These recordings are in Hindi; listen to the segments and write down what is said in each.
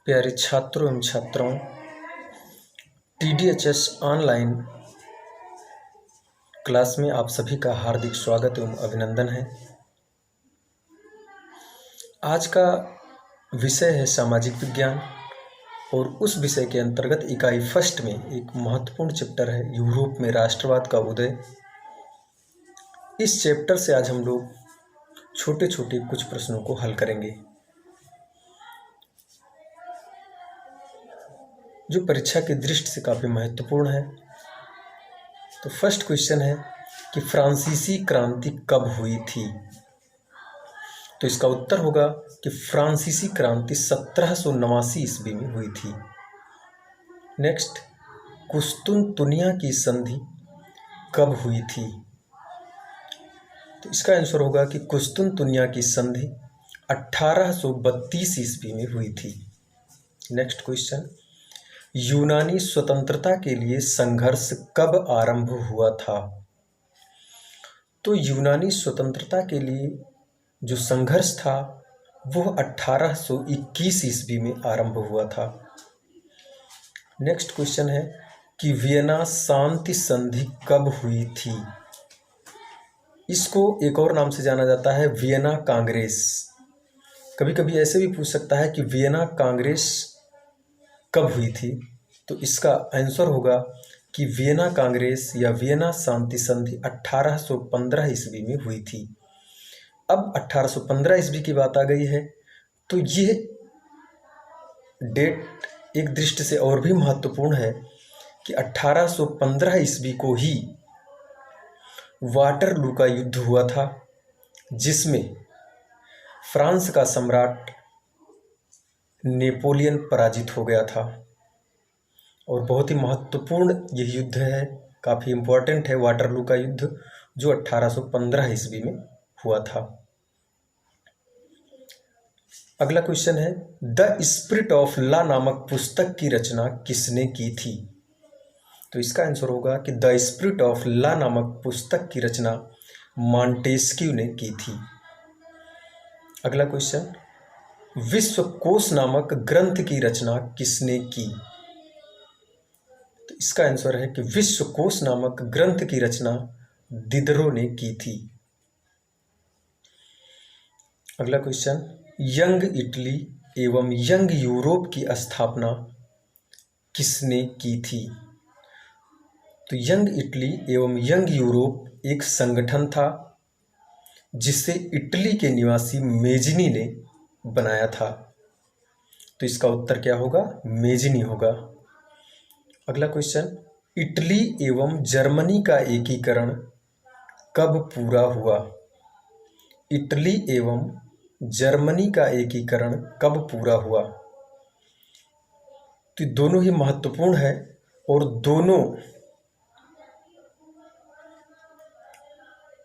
प्यारे छात्रों एवं छात्राओं, TDHS ऑनलाइन क्लास में आप सभी का हार्दिक स्वागत एवं अभिनंदन है। आज का विषय है सामाजिक विज्ञान और उस विषय के अंतर्गत इकाई फर्स्ट में एक महत्वपूर्ण चैप्टर है यूरोप में राष्ट्रवाद का उदय। इस चैप्टर से आज हम लोग छोटे छोटे कुछ प्रश्नों को हल करेंगे जो परीक्षा की दृष्टि से काफ़ी महत्वपूर्ण है। तो फर्स्ट क्वेश्चन है कि फ्रांसीसी क्रांति कब हुई थी। तो इसका उत्तर होगा कि फ्रांसीसी क्रांति 1789 ईस्वी में हुई थी। नेक्स्ट, कुस्तुनतुनिया की संधि कब हुई थी। तो इसका आंसर होगा कि कुस्तुनतुनिया की संधि 1832 ईस्वी में हुई थी। नेक्स्ट क्वेश्चन, यूनानी स्वतंत्रता के लिए संघर्ष कब आरंभ हुआ था। तो यूनानी स्वतंत्रता के लिए जो संघर्ष था वह 1821 ईस्वी में आरंभ हुआ था। नेक्स्ट क्वेश्चन है कि वियना शांति संधि कब हुई थी। इसको एक और नाम से जाना जाता है वियना कांग्रेस। कभी कभी ऐसे भी पूछ सकता है कि वियना कांग्रेस कब हुई थी। तो इसका आंसर होगा कि वियना कांग्रेस या वियना शांति संधि 1815 ईस्वी में हुई थी। अब 1815 ईस्वी की बात आ गई है तो ये डेट एक दृष्टि से और भी महत्वपूर्ण है कि 1815 ईस्वी को ही वाटरलू का युद्ध हुआ था, जिसमें फ्रांस का सम्राट नेपोलियन पराजित हो गया था। और बहुत ही महत्वपूर्ण यह युद्ध है, काफ़ी इम्पोर्टेंट है वाटरलू का युद्ध, जो 1815 ईस्वी में हुआ था। अगला क्वेश्चन है, द स्पिरिट ऑफ लॉ नामक पुस्तक की रचना किसने की थी। तो इसका आंसर होगा कि द स्पिरिट ऑफ लॉ नामक पुस्तक की रचना मॉन्टेस्क्यू ने की थी। अगला क्वेश्चन, विश्वकोश नामक ग्रंथ की रचना किसने की। तो इसका आंसर है कि विश्वकोश नामक ग्रंथ की रचना दिदरो ने की थी। अगला क्वेश्चन, यंग इटली एवं यंग यूरोप की स्थापना किसने की थी। तो यंग इटली एवं यंग यूरोप एक संगठन था जिसे इटली के निवासी मेजिनी ने बनाया था। तो इसका उत्तर क्या होगा, मेजिनी होगा। अगला क्वेश्चन, इटली एवं जर्मनी का एकीकरण कब पूरा हुआ। इटली एवं जर्मनी का एकीकरण कब पूरा हुआ। तो दोनों ही महत्वपूर्ण है और दोनों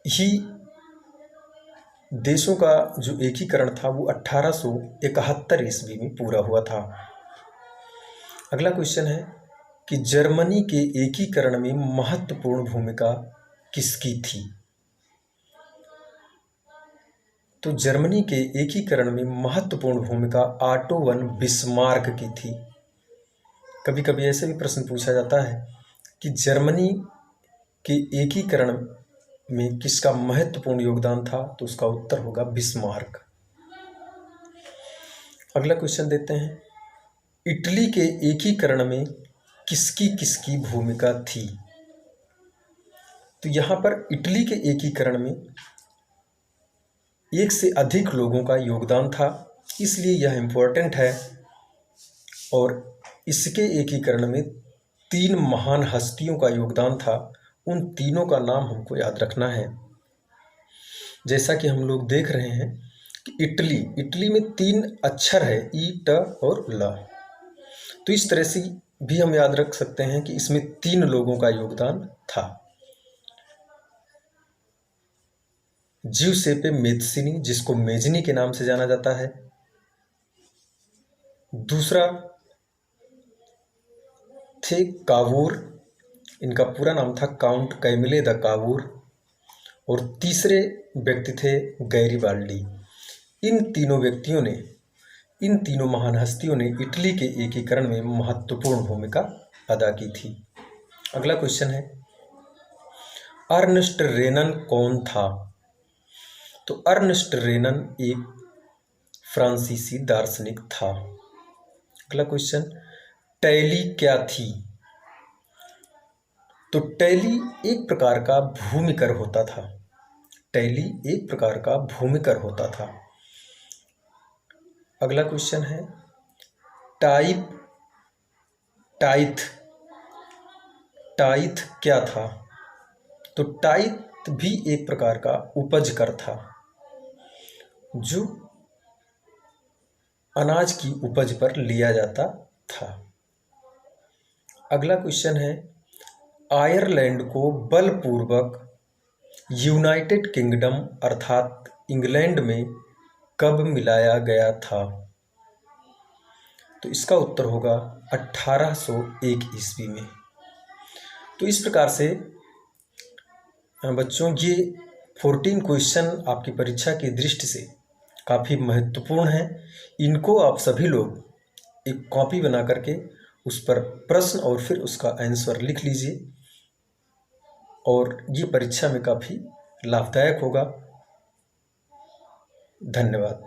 ही देशों का जो एकीकरण था वो 1871 ईस्वी में पूरा हुआ था। अगला क्वेश्चन है कि जर्मनी के एकीकरण में महत्वपूर्ण भूमिका किसकी थी। तो जर्मनी के एकीकरण में महत्वपूर्ण भूमिका ऑटो वन बिस्मार्क की थी। कभी कभी ऐसे भी प्रश्न पूछा जाता है कि जर्मनी के एकीकरण में किसका महत्वपूर्ण योगदान था। तो उसका उत्तर होगा बिस्मार्क। अगला क्वेश्चन देते हैं, इटली के एकीकरण में किसकी किसकी भूमिका थी। तो यहाँ पर इटली के एकीकरण में एक से अधिक लोगों का योगदान था, इसलिए यह इम्पोर्टेंट है। और इसके एकीकरण में 3 महान हस्तियों का योगदान था। उन तीनों का नाम हमको याद रखना है। जैसा कि हम लोग देख रहे हैं कि इटली में 3 अक्षर है, ई, ट और ल। तो इस तरह से भी हम याद रख सकते हैं कि इसमें 3 लोगों का योगदान था। ज्यूसेppe मेत्सिनी, जिसको मेजनी के नाम से जाना जाता है। दूसरा थे कावूर, इनका पूरा नाम था काउंट कैमिले द कावूर। और तीसरे व्यक्ति थे गैरिबाल्डी। इन तीनों व्यक्तियों ने इन तीनों महान हस्तियों ने इटली के एकीकरण में महत्वपूर्ण भूमिका अदा की थी। अगला क्वेश्चन है, अर्नस्ट रेनन कौन था? तो अर्नस्ट रेनन एक फ्रांसीसी दार्शनिक था। अगला क्वेश्चन, टैली क्या थी? तो टैली एक प्रकार का भूमिकर होता था। टैली एक प्रकार का भूमिकर होता था। अगला क्वेश्चन है, टाइथ क्या था? तो टाइथ भी एक प्रकार का उपज कर था, जो अनाज की उपज पर लिया जाता था। अगला क्वेश्चन है, आयरलैंड को बलपूर्वक यूनाइटेड किंगडम अर्थात इंग्लैंड में कब मिलाया गया था? तो इसका उत्तर होगा 1801 ईस्वी में। तो इस प्रकार से बच्चों ये 14 क्वेश्चन आपकी परीक्षा की दृष्टि से काफ़ी महत्वपूर्ण है। इनको आप सभी लोग एक कॉपी बना करके उस पर प्रश्न और फिर उसका आंसर लिख लीजिए, और ये परीक्षा में काफ़ी लाभदायक होगा। धन्यवाद।